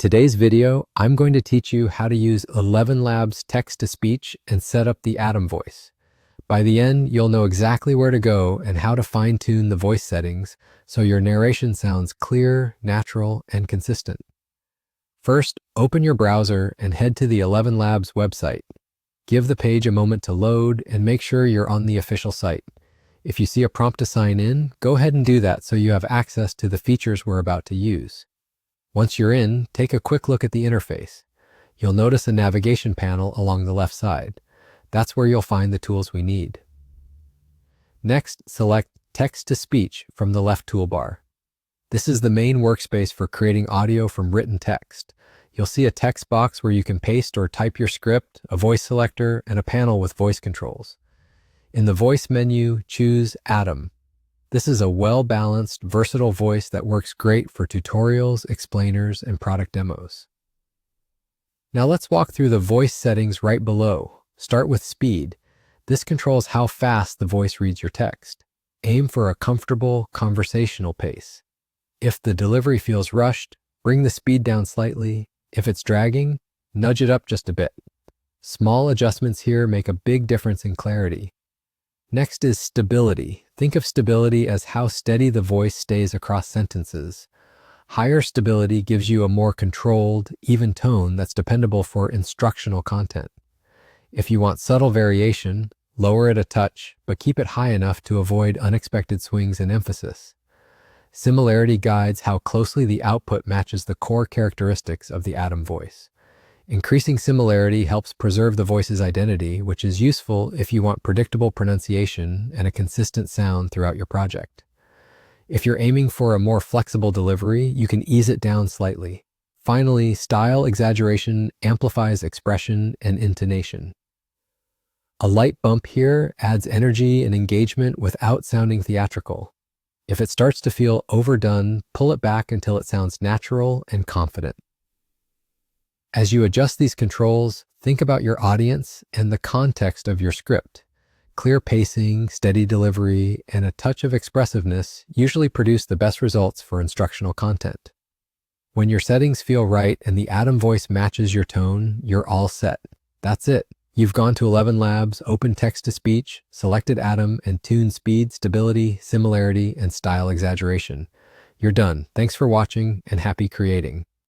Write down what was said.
today's video, I'm going to teach you how to use ElevenLabs text-to-speech and set up the Atom voice. By the end, you'll know exactly where to go and how to fine-tune the voice settings so your narration sounds clear, natural, and consistent. First, open your browser and head to the ElevenLabs website. Give the page a moment to load and make sure you're on the official site. If you see a prompt to sign in, go ahead and do that so you have access to the features we're about to use. Once you're in, take a quick look at the interface. You'll notice a navigation panel along the left side. That's where you'll find the tools we need. Next, select Text-to-Speech from the left toolbar. This is the main workspace for creating audio from written text. You'll see a text box where you can paste or type your script, a voice selector, and a panel with voice controls. In the voice menu, choose Atom. This is a well-balanced, versatile voice that works great for tutorials, explainers, and product demos. Now let's walk through the voice settings right below. Start with speed. This controls how fast the voice reads your text. Aim for a comfortable, conversational pace. If the delivery feels rushed, bring the speed down slightly. If it's dragging, nudge it up just a bit. Small adjustments here make a big difference in clarity. Next is stability. Think of stability as how steady the voice stays across sentences. Higher stability gives you a more controlled, even tone that's dependable for instructional content. If you want subtle variation, lower it a touch, but keep it high enough to avoid unexpected swings in emphasis. Similarity guides how closely the output matches the core characteristics of the Atom voice. Increasing similarity helps preserve the voice's identity, which is useful if you want predictable pronunciation and a consistent sound throughout your project. If you're aiming for a more flexible delivery, you can ease it down slightly. Finally, style exaggeration amplifies expression and intonation. A light bump here adds energy and engagement without sounding theatrical. If it starts to feel overdone, pull it back until it sounds natural and confident. As you adjust these controls, think about your audience and the context of your script. Clear pacing, steady delivery, and a touch of expressiveness usually produce the best results for instructional content. When your settings feel right and the Atom voice matches your tone, you're all set. That's it. You've gone to ElevenLabs, opened text-to-speech, selected Atom, and tuned speed, stability, similarity, and style exaggeration. You're done. Thanks for watching and happy creating.